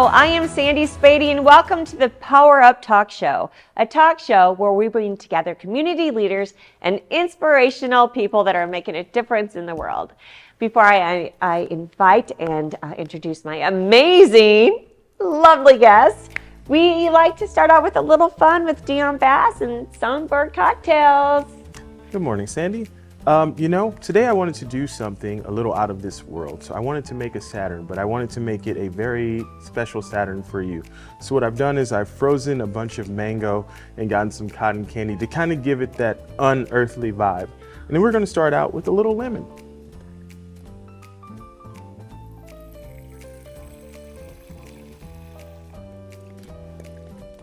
I am Sandy Spady, and welcome to the Power Up Talk Show, a talk show where we bring together community leaders and inspirational people that are making a difference in the world. Before I invite and introduce my amazing, lovely guests, we like to start out with a little fun with Dion Bass and Songbird Cocktails. Good morning, Sandy. Today I wanted to do something a little out of this world. So I wanted to make a Saturn, but I wanted to make it a very special Saturn for you. So what I've done is I've frozen a bunch of mango and gotten some cotton candy to kind of give it that unearthly vibe. And then we're going to start out with a little lemon.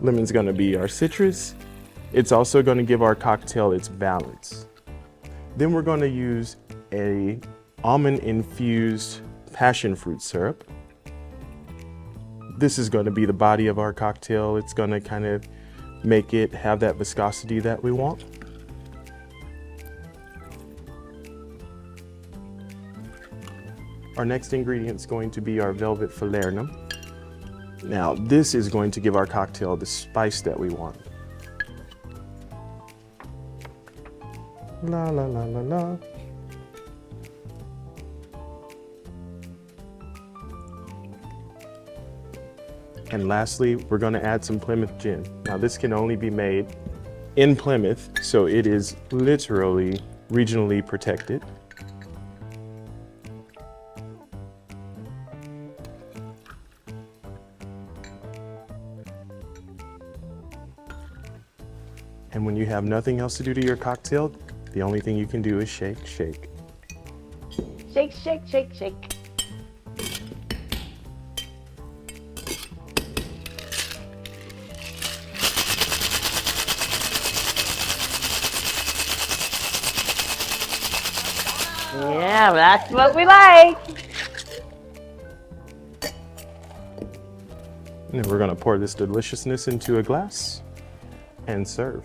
Lemon's going to be our citrus. It's also going to give our cocktail its balance. Then we're going to use a almond-infused passion fruit syrup. This is going to be the body of our cocktail. It's going to kind of make it have that viscosity that we want. Our next ingredient is going to be our velvet falernum. Now, this is going to give our cocktail the spice that we want. La la la la la. And lastly, we're going to add some Plymouth gin. Now this can only be made in Plymouth, so it is literally regionally protected. And when you have nothing else to do to your cocktail, the only thing you can do is shake, shake. Shake, shake, shake, shake. Yeah, that's what we like. And then we're going to pour this deliciousness into a glass and serve.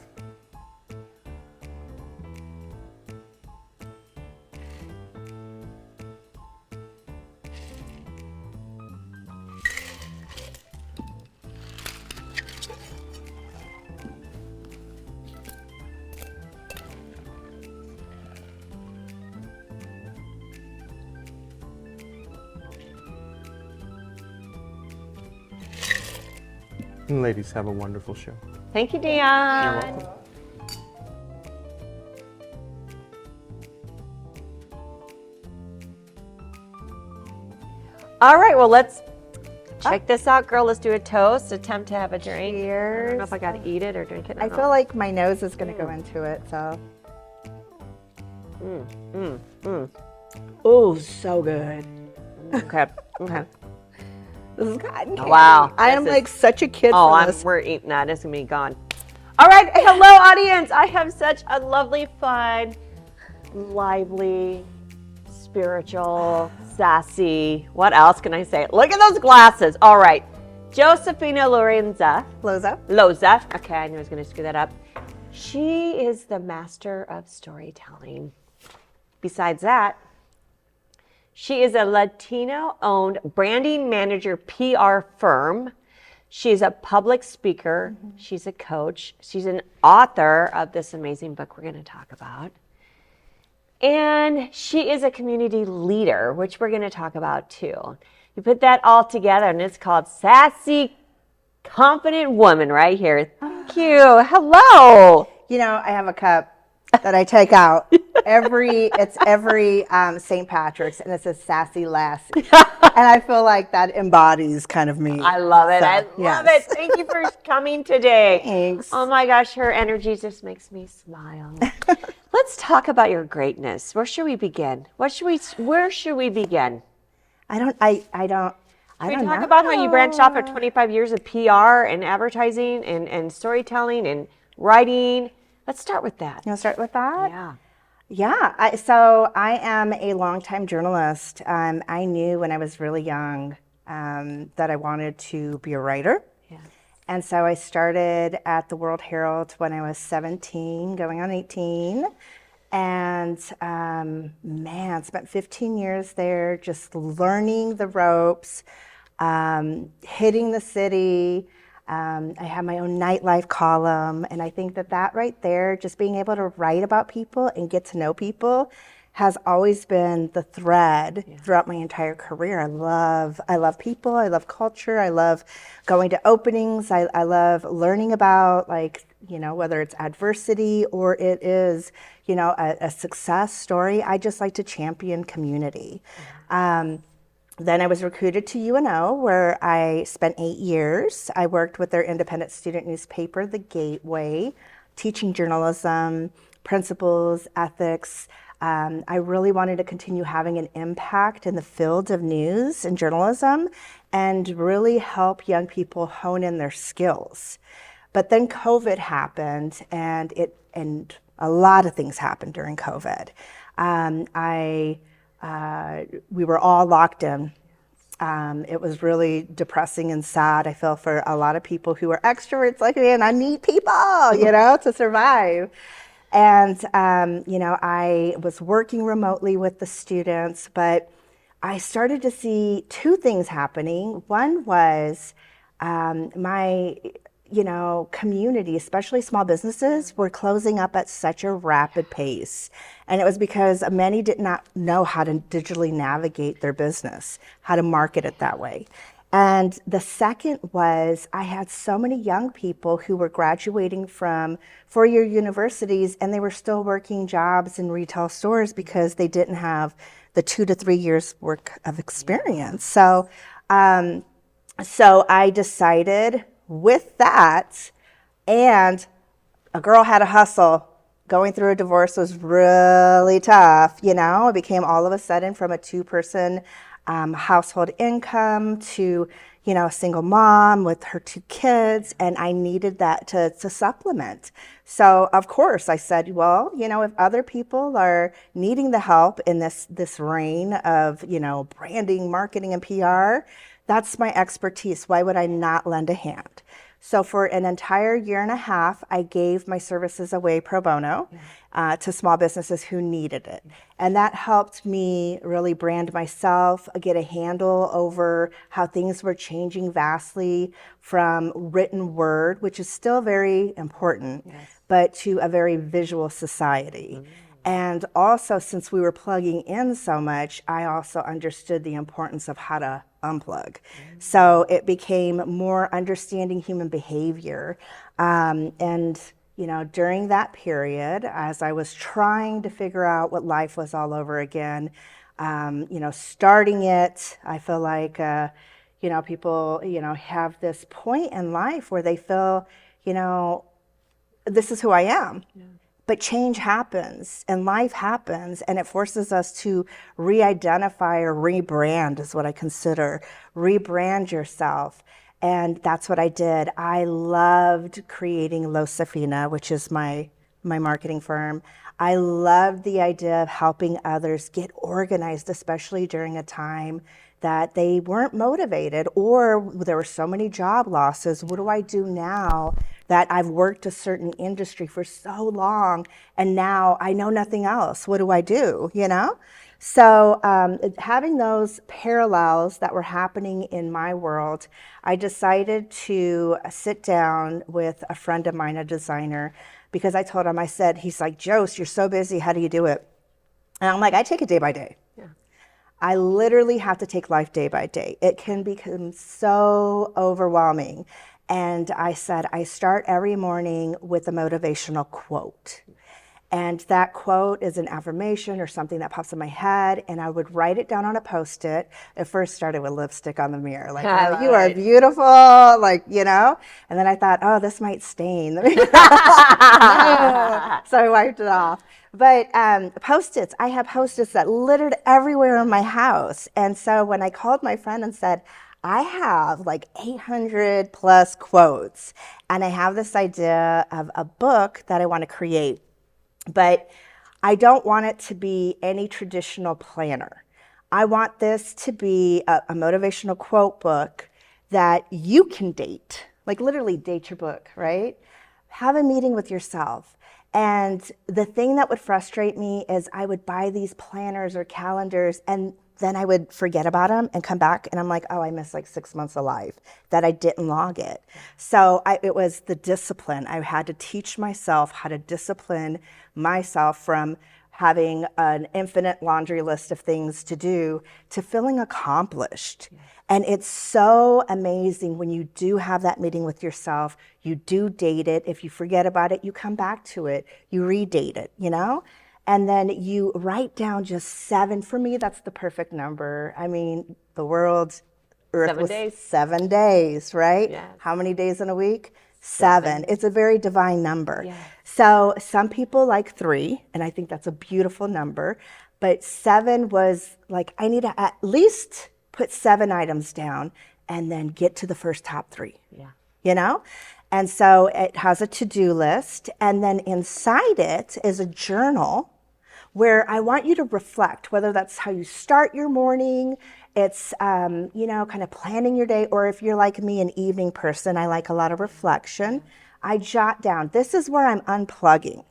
And ladies, have a wonderful show. Thank you, Dion. You're welcome. All right, well, let's check this out, girl. Let's do a toast, attempt to have a drink. Cheers. I don't know if I got to eat it or drink it. I feel like my nose is going to go into it, so. Oh, so good. Okay, okay. This is cotton candy. Wow. I am like such a kid Oh, for this. we're eating that. It's going to be gone. All right, hello, audience. I have such a lovely, fun, lively, spiritual, sassy. What else can I say? Look at those glasses. All right. Josefina Loza. Loza. Okay, I knew I was going to screw that up. She is the master of storytelling. Besides that, she is a Latino-owned branding manager PR firm. She's a public speaker. Mm-hmm. She's a coach. She's an author of this amazing book we're going to talk about. And she is a community leader, which we're going to talk about too. You put that all together and it's called Sassy Confident Woman right here. Thank you. Hello. You know, I have a cup that I take out every St. Patrick's, and it says Sassy Lassie. And I feel like that embodies kind of me. I love it. So, I love it. Thank you for coming today. Thanks. Oh my gosh, her energy just makes me smile. Let's talk about your greatness. Where should we begin? Where should we begin? I don't know. Talk about how you branched off for 25 years of PR and advertising and storytelling and writing. Let's start with that. You want to start with that? Yeah. Yeah. So I am a longtime journalist. I knew when I was really young that I wanted to be a writer. Yeah. And so I started at the World Herald when I was 17, going on 18. And spent 15 years there just learning the ropes. hitting the city. I have my own nightlife column. And I think that right there, just being able to write about people and get to know people has always been the thread throughout my entire career. I love people. I love culture. I love going to openings. I love learning about, like, whether it's adversity or it is, a success story. I just like to champion community. Then I was recruited to UNO, where I spent 8 years. I worked with their independent student newspaper, The Gateway, teaching journalism, principles, ethics. I really wanted to continue having an impact in the field of news and journalism and really help young people hone in their skills. But then COVID happened, and a lot of things happened during COVID. We were all locked in. It was really depressing and sad. I feel for a lot of people who are extroverts like me, and I need people, to survive. And, I was working remotely with the students, but I started to see two things happening. One was my community, especially small businesses, were closing up at such a rapid pace. And it was because many did not know how to digitally navigate their business, how to market it that way. And the second was I had so many young people who were graduating from four-year universities, and they were still working jobs in retail stores because they didn't have the 2 to 3 years work of experience. So I decided with that, and a girl had a hustle. Going through a divorce was really tough, It became all of a sudden from a 2-person household income to, a single mom with her 2 kids, and I needed that to supplement. So of course I said, well, if other people are needing the help in this reign of, branding, marketing, and PR, that's my expertise. Why would I not lend a hand? So for an entire year and a half, I gave my services away pro bono to small businesses who needed it. And that helped me really brand myself, get a handle over how things were changing vastly from written word, which is still very important, but to a very visual society. And also, since we were plugging in so much, I also understood the importance of how to unplug. So it became more understanding human behavior. During that period, as I was trying to figure out what life was all over again, starting it, I feel like, people, have this point in life where they feel, this is who I am. But change happens and life happens, and it forces us to re-identify or rebrand is what I consider. Rebrand yourself. And that's what I did. I loved creating Josefina, which is my marketing firm. I loved the idea of helping others get organized, especially during a time that they weren't motivated or there were so many job losses. What do I do now that I've worked a certain industry for so long and now I know nothing else? What do I do, So having those parallels that were happening in my world, I decided to sit down with a friend of mine, a designer, because I told him, he's like, Jose, you're so busy, how do you do it? And I'm like, I take it day by day. I literally have to take life day by day. It can become so overwhelming. And I said, I start every morning with a motivational quote. And that quote is an affirmation or something that pops in my head, and I would write it down on a Post-it. It first started with lipstick on the mirror, like, oh, you are beautiful, like, And then I thought, oh, this might stain. No. So I wiped it off. But Post-its, I have Post-its that littered everywhere in my house. And so when I called my friend and said, I have like 800 plus quotes, and I have this idea of a book that I want to create. But I don't want it to be any traditional planner. I want this to be a motivational quote book that you can date, like literally date your book, right? Have a meeting with yourself. And the thing that would frustrate me is I would buy these planners or calendars, and then I would forget about them and come back and I'm like, oh, I missed like 6 months of life that I didn't log it. So it was the discipline. I had to teach myself how to discipline myself from having an infinite laundry list of things to do to feeling accomplished. And it's so amazing when you do have that meeting with yourself, you do date it. If you forget about it, you come back to it, you redate it, you know? And then you write down just 7. For me, that's the perfect number. I mean, the world's Earth 7 was days. 7 days, right? Yes. How many days in a week? 7. It's a very divine number. Yes. So some people like 3, and I think that's a beautiful number. But 7 was like, I need to at least put 7 items down and then get to the first top 3. Yeah. You know? And so it has a to-do list. And then inside it is a journal where I want you to reflect, whether that's how you start your morning, it's, you know, kind of planning your day, or if you're like me, an evening person, I like a lot of reflection. I jot down, this is where I'm unplugging.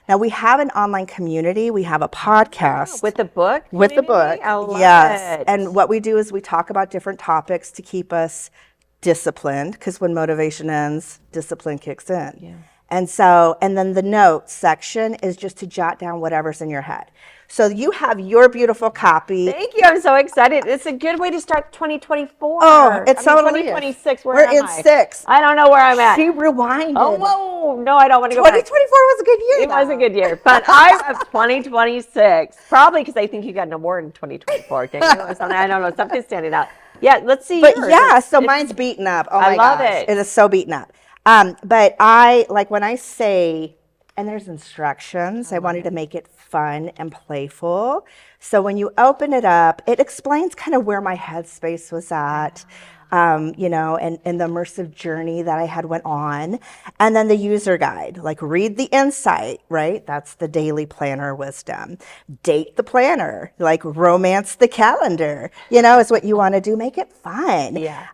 Now we have an online community, we have a podcast. With the book? With the book, I love yes. it. And what we do is we talk about different topics to keep us disciplined, because when motivation ends, discipline kicks in. Yeah. And so, and then the notes section is just to jot down whatever's in your head. So you have your beautiful copy. Thank you. I'm so excited. It's a good way to start 2024. Oh, it's I mean, totally 2026. We're Where am in I? 6. I don't know where I'm at. She rewinded. Oh, whoa. No, I don't want to go back. 2024 was a good year. It was a though. good year, but I'm at 2026. Probably because I think you got an award in 2024. Didn't you? Or something. I don't know. Something's standing out. Yeah, let's see. But yours. yeah, so mine's beaten up. Oh my I love gosh. it. It is so beaten up. But I, like when I say, and there's instructions, I wanted to make it fun and playful. So when you open it up, it explains kind of where my headspace was at. You know, and the immersive journey that I had went on. And then the user guide, like read the insight, right? That's the daily planner wisdom. Date the planner, like romance the calendar, you know, is what you want to do. Make it fun. Yeah.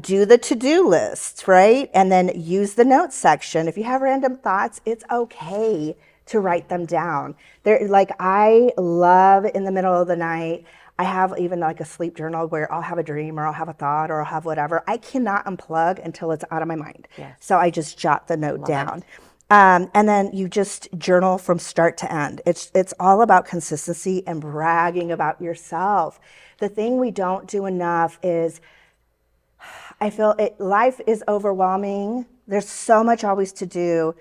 Do the to-do list, right? And then use the notes section. If you have random thoughts, it's okay to write them down. They're like, I love in the middle of the night, I have even like a sleep journal where I'll have a dream or I'll have a thought or I'll have whatever. I cannot unplug until it's out of my mind. Yes. So I just jot the note down. And then you just journal from start to end. It's all about consistency and bragging about yourself. The thing we don't do enough is, I feel life is overwhelming. There's so much always to do.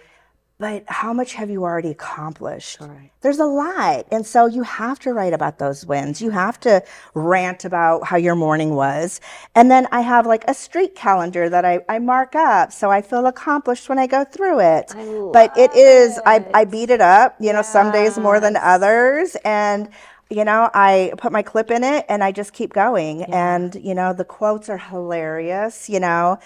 But how much have you already accomplished? Right. There's a lot. And so you have to write about those wins. You have to rant about how your morning was. And then I have like a streak calendar that I mark up. So I feel accomplished when I go through it. But it is, I beat it up, you know, some days more than others. And you know, I put my clip in it and I just keep going. And, you know, the quotes are hilarious. You know,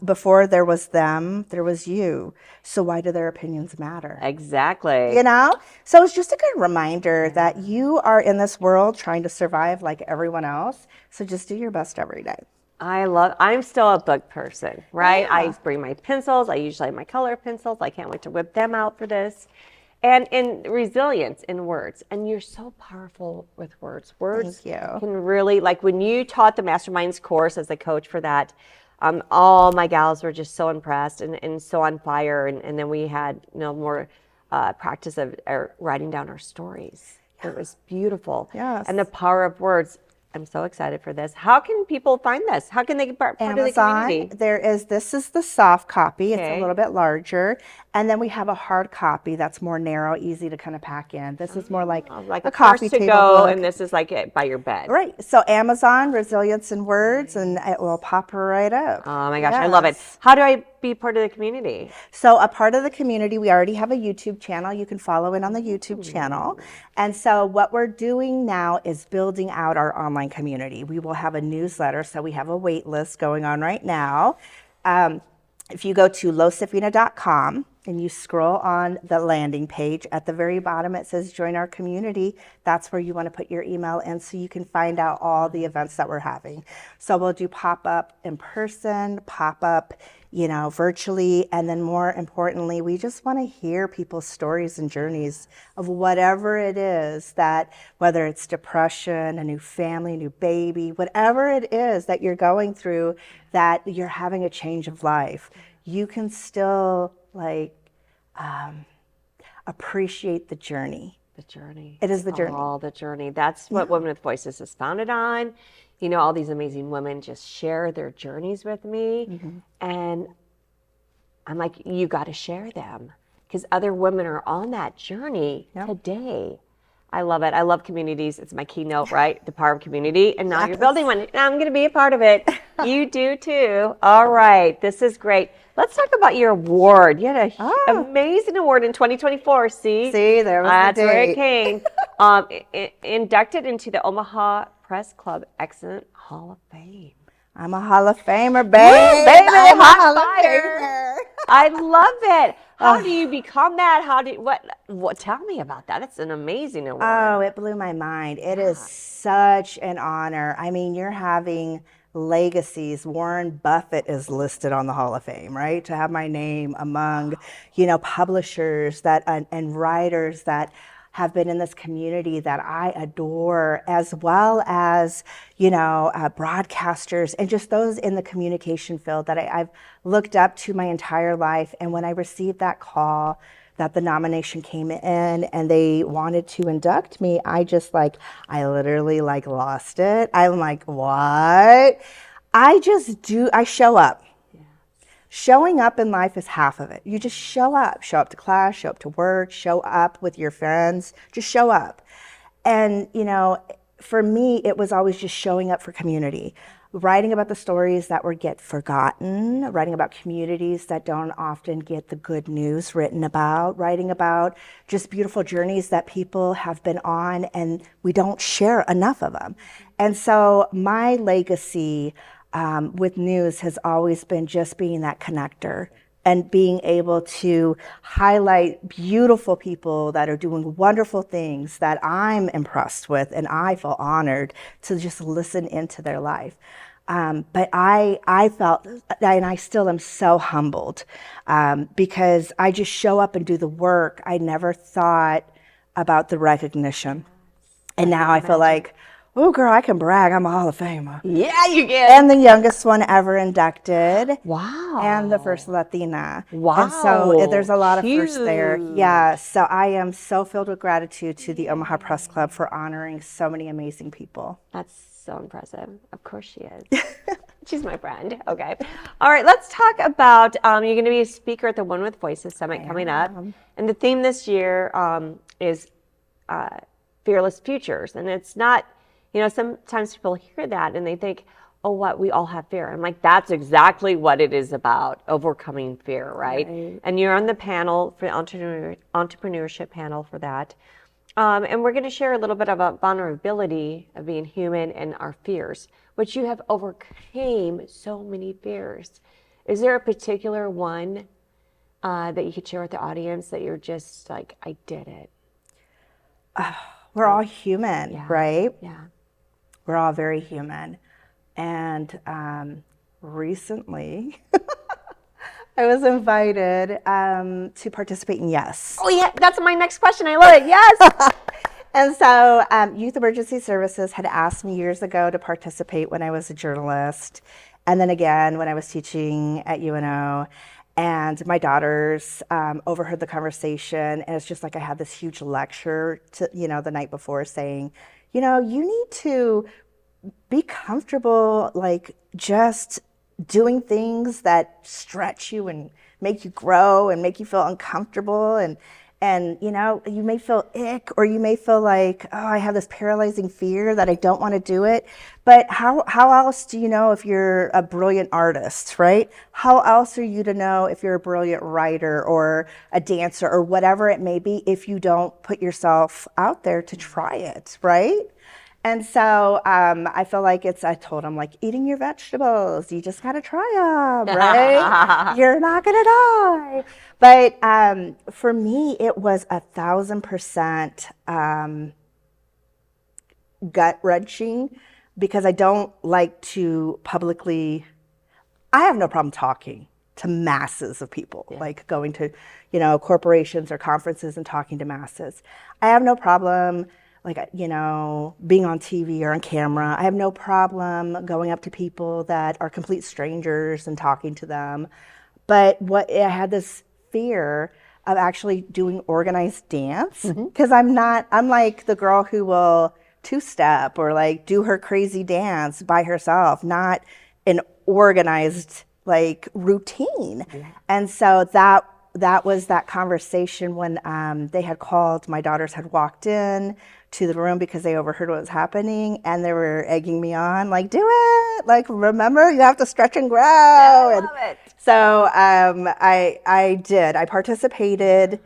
before there was them, there was you. So why do their opinions matter? Exactly. You know? So it's just a good reminder that you are in this world trying to survive like everyone else. So just do your best every day. I'm still a book person, right? Yeah. I bring my pencils. I usually have my color pencils. I can't wait to whip them out for this. And in resilience in words. And you're so powerful with words. Words Thank you. can really, like when you taught the Masterminds course as a coach for that, all my gals were just so impressed and so on fire. And then we had, you know, more practice of writing down our stories. It was beautiful. Yes. And the power of words. I'm so excited for this. How can people find this? How can they get part of the community? This is the soft copy. It's Okay. a little bit larger. And then we have a hard copy that's more narrow, easy to kind of pack in. This is more like Like a a coffee first to table go, book. and this is like it by your bed. Right. So Amazon, Resilience in Words, and it will pop right up. Oh my gosh, I love it. Yes. How do I be part of the community? So a part of the community, we already have a YouTube channel. You can follow it on the YouTube channel. And so what we're doing now is building out our online community. We will have a newsletter. So we have a wait list going on right now. If you go to Josefina.com and you scroll on the landing page, at the very bottom it says join our community. That's where you want to put your email in so you can find out all the events that we're having. So we'll do pop-up in person, pop-up virtually. And then more importantly, we just want to hear people's stories and journeys of whatever it is that, whether it's depression, a new family, a new baby, whatever it is that you're going through, that you're having a change of life, you can still appreciate the journey. The journey. It is the journey. All the journey. That's what Women with Voices is founded on. All these amazing women just share their journeys with me. And I'm like, you got to share them because other women are on that journey today. I love it. I love communities. It's my keynote, right? The power of community. And now you're building one. And I'm going to be a part of it. You do too. All right. This is great. Let's talk about your award. You had an amazing award in 2024. See, there was that's the where date. it came. Inducted into the Omaha Press Club Excellent Hall of Fame. I'm a Hall of Famer, babe. Baby, I'm a hot Hall of fire. Famer. I love it. How do you become that? What? Tell me about that. It's an amazing award. Oh, it blew my mind. It is such an honor. I mean, you're having legacies. Warren Buffett is listed on the Hall of Fame, right? To have my name among, publishers that and writers that have been in this community that I adore, as well as, broadcasters and just those in the communication field that I've looked up to my entire life. And when I received that call that the nomination came in and they wanted to induct me, I literally lost it. I'm like, what? I show up. Showing up in life is half of it. You just show up to class, show up to work, show up with your friends, just show up. And, for me, it was always just showing up for community, writing about the stories that get forgotten, writing about communities that don't often get the good news written about, writing about just beautiful journeys that people have been on and we don't share enough of them. And so my legacy with news has always been just being that connector and being able to highlight beautiful people that are doing wonderful things that I'm impressed with, and I feel honored to just listen into their life. But I felt, and I still am so humbled because I just show up and do the work. I never thought about the recognition. And now I feel like, oh, girl, I can brag. I'm a Hall of Famer. Yeah, you can. And the youngest one ever inducted. Wow. And the first Latina. Wow. And so there's a lot of Huge. firsts there. Yeah. So I am so filled with gratitude to the Omaha Press Club for honoring so many amazing people. That's so impressive. Of course she is. She's my friend. Okay. All right. Let's talk about you're going to be a speaker at the One with Voices Summit coming up. And the theme this year is Fearless Futures. And it's not, sometimes people hear that and they think, oh, what? We all have fear. I'm like, that's exactly what it is about, overcoming fear, right? And you're on the panel for entrepreneurship panel for that. And we're going to share a little bit about vulnerability of being human and our fears, which you have overcame so many fears. Is there a particular one that you could share with the audience that you're just like, I did it? We're all human, right? Yeah. We're all very human. And recently, I was invited to participate in Yes. Oh, yeah. That's my next question. I love it. Yes. And so Youth Emergency Services had asked me years ago to participate when I was a journalist. And then again, when I was teaching at UNO. And my daughters overheard the conversation. And it's just like I had this huge lecture the night before saying, you need to be comfortable, just doing things that stretch you and make you grow and make you feel uncomfortable. And you may feel ick, or you may feel like, oh, I have this paralyzing fear that I don't want to do it. But how else do you know if you're a brilliant artist, right? How else are you to know if you're a brilliant writer or a dancer or whatever it may be if you don't put yourself out there to try it, right? And so I feel like I told them, eating your vegetables, you just got to try them, right? You're not going to die. But for me, it was 1,000% gut-wrenching because I don't like to publicly, I have no problem talking. to masses of people, like going to, you know, corporations or conferences and talking to masses. I have no problem, like, you know, being on TV or on camera. I have no problem going up to people that are complete strangers and talking to them. But I had this fear of actually doing organized dance, because I'm like the girl who will two-step or like do her crazy dance by herself, not an organized like routine. And so that was that conversation when they had called, my daughters had walked in to the room because they overheard what was happening, and they were egging me on, like, do it, like, remember, you have to stretch and grow. I love it. So I did. I participated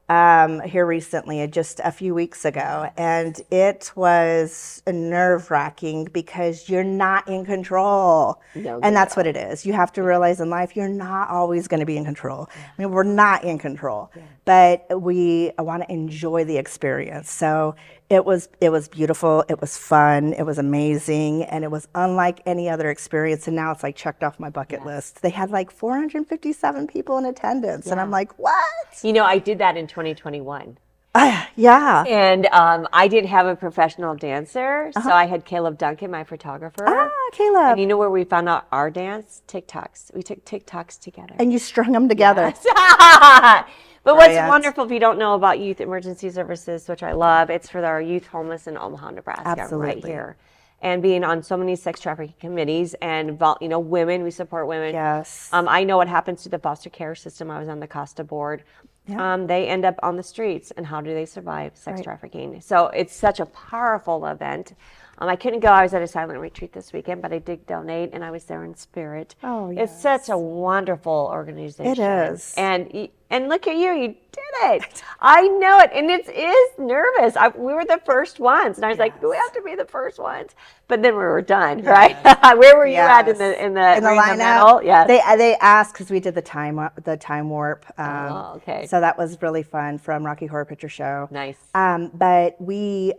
here recently, just a few weeks ago, and it was nerve-wracking because you're not in control. And that's what it is. You have to realize in life you're not always going to be in control. I mean, we're not in control, but I want to enjoy the experience. So it was beautiful. It was fun. It was amazing, and it was unlike any other experience. And now it's like checked off my bucket list. They had like 457 people in attendance, and I'm like, what? You know, I did that in 2021. Yeah. And I didn't have a professional dancer, so I had Caleb Duncan, my photographer. Caleb. And you know where we found out our dance? TikToks. We took TikToks together. And you strung them together. But what's Brilliant. wonderful, if you don't know about Youth Emergency Services, which I love, it's for our youth homeless in Omaha, Nebraska, right Absolutely. here. And being on so many sex trafficking committees and, you know, women, we support women. Yes. I know what happens to the foster care system. I was on the COSTA board. They end up on the streets, and how do they survive sex trafficking? So it's such a powerful event. I couldn't go. I was at a silent retreat this weekend, but I did donate, and I was there in spirit. Oh, It's such a wonderful organization. It is. And look at you did it. I know it, and it is nervous. We were the first ones, and I was like, we have to be the first ones. But then we were done, right? Where were you at in the lineup? Yes. They asked because we did the time warp. Okay. So that was really fun from Rocky Horror Picture Show. Nice. But we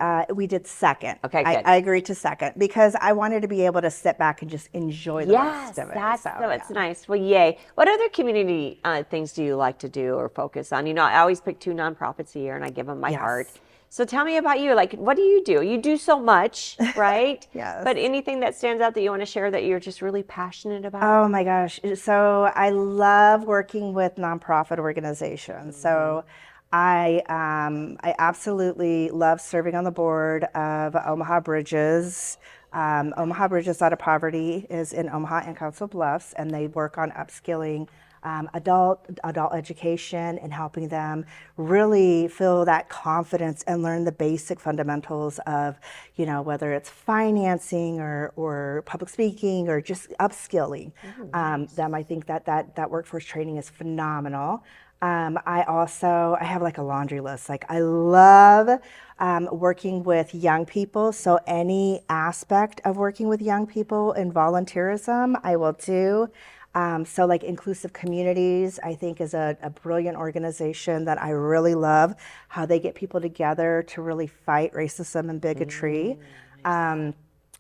did second. Okay, good. I agreed to second because I wanted to be able to sit back and just enjoy the rest of it. It's nice. Well, yay. What other community things do you like to do or focus on? You know, I always pick 2 nonprofits a year, and I give them my heart. So tell me about you. Like, what do? You do so much, right? Yes. But anything that stands out that you want to share that you're just really passionate about? Oh my gosh. So I love working with nonprofit organizations. So I absolutely love serving on the board of Omaha Bridges. Omaha Bridges Out of Poverty is in Omaha and Council Bluffs, and they work on upskilling adult education and helping them really feel that confidence and learn the basic fundamentals of, you know, whether it's financing or public speaking or just upskilling them. I think that workforce training is phenomenal. I have like a laundry list. Like I love working with young people. So any aspect of working with young people in volunteerism, I will do. So like Inclusive Communities, I think is a brilliant organization that I really love, how they get people together to really fight racism and bigotry.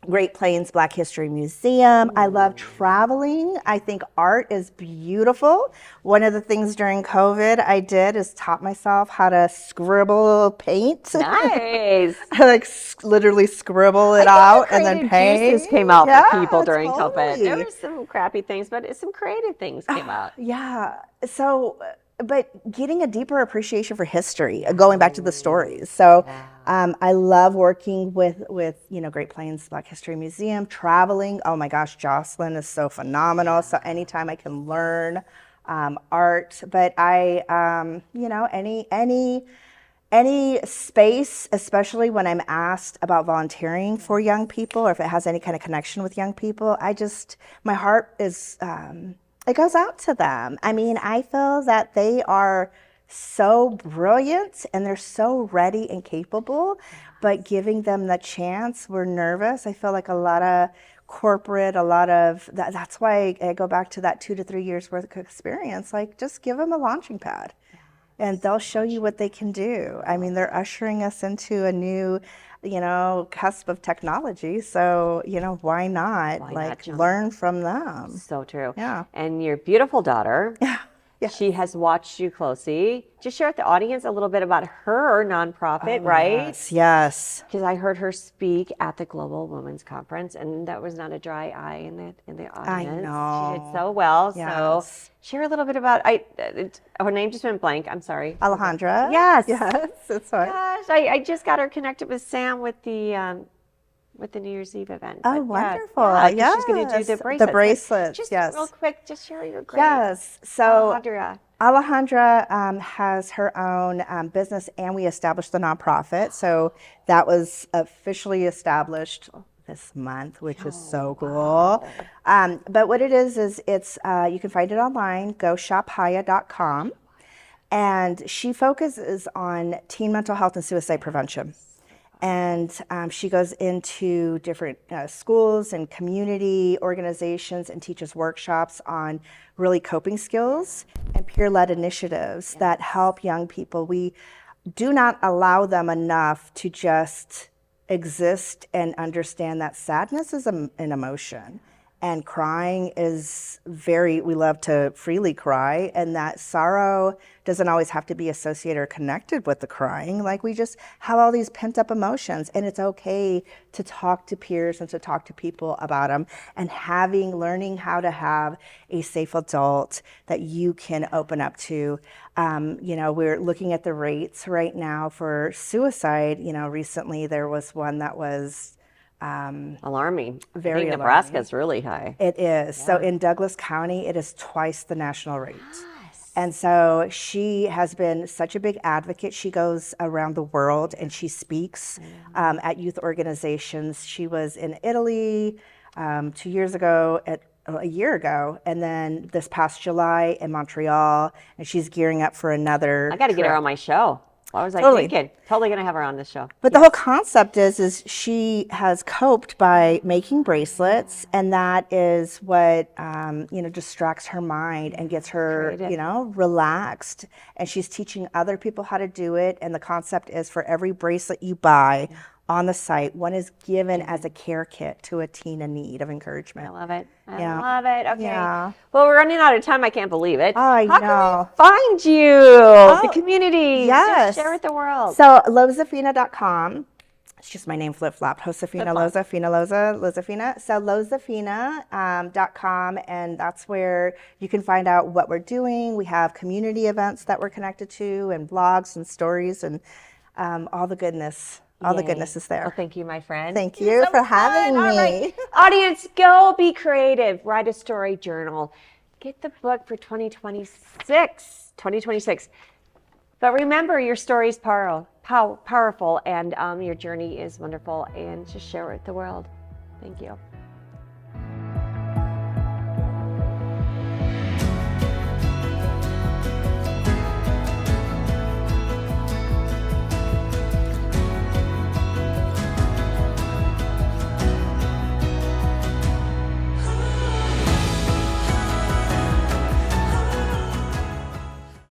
Great Plains Black History Museum. I love traveling. I think art is beautiful. One of the things during COVID I did is taught myself how to scribble paint. Nice. Like literally scribble it out and then paint. Juices came out for people during COVID. There were some crappy things, but some creative things came out. Yeah. So, but getting a deeper appreciation for history, going back to the stories. So I love working with Great Plains Black History Museum, traveling. Oh my gosh, Jocelyn is so phenomenal. So anytime I can learn art, but any space, especially when I'm asked about volunteering for young people or if it has any kind of connection with young people, my heart is, it goes out to them. I mean, I feel that they are so brilliant and they're so ready and capable, but giving them the chance, we're nervous. I feel like a lot of corporate, that's why I go back to that 2 to 3 years worth of experience. Like just give them a launching pad. and they'll show you what they can do. I mean, they're ushering us into a new, cusp of technology. So, why not Why not like jump? learn from them? So true. Yeah. And your beautiful daughter, Yeah. Yeah. she has watched you closely. Just share with the audience a little bit about her nonprofit, right? Yes. Yes. Because I heard her speak at the Global Women's Conference, and that was not a dry eye in the audience. She did know. so well. So Yes. share a little bit about her name just went blank. I'm sorry. Alejandra. Yes. Yes. That's right. Gosh, I just got her connected with Sam with the New Year's Eve event. Oh, But yeah, wonderful. yeah, 'cause she's going to do the Yes, the bracelets. But bracelets, Just yes. real quick, just share your great. Yes. So Alejandra. Alejandra has her own business, and we established the nonprofit. So that was officially established this month, which is so cool. But what it is it's you can find it online, goshophaya.com. And she focuses on teen mental health and suicide prevention. And she goes into different schools and community organizations and teaches workshops on really coping skills and peer-led initiatives that help young people. We do not allow them enough to just exist and understand that sadness is an emotion. And crying is we love to freely cry, and that sorrow doesn't always have to be associated or connected with the crying. Like, we just have all these pent up emotions, and it's okay to talk to peers and to talk to people about them, and learning how to have a safe adult that you can open up to. We're looking at the rates right now for suicide. Recently there was one that was Alarming. Very I think alarming. Nebraska's really high. It is. So in Douglas County, it is twice the national rate. And so she has been such a big advocate. She goes around the world and she speaks at youth organizations. She was in Italy 2 years ago, a year ago, and then this past July in Montreal, and she's gearing up for another I got to get her trip. on my show. What was I Totally. thinking? Totally going to have her on this show. But the whole concept is she has coped by making bracelets, and that is what distracts her mind and gets her relaxed. And she's teaching other people how to do it. And the concept is, for every bracelet you buy on the site, one is given as a care kit to a teen in need of encouragement. I love it. I Yeah. love it. Okay. Yeah. Well, we're running out of time. I can't believe it. I How know. can we find you? The community. yes. Just share with the world. So Lozafina.com. It's just my name flip-flopped. Josefina, Flip-flop. Loza, Fina, Loza, Lozafina. So Lozafina.com, and that's where you can find out what we're doing. We have community events that we're connected to, and blogs and stories, and all the goodness. All the Yay. goodness is there. Well, thank you, my friend. Thank you for having All me. right. Audience, go be creative. Write a story journal. Get the book for 2026. But remember, your story is powerful, and your journey is wonderful, and just share it with the world. Thank you.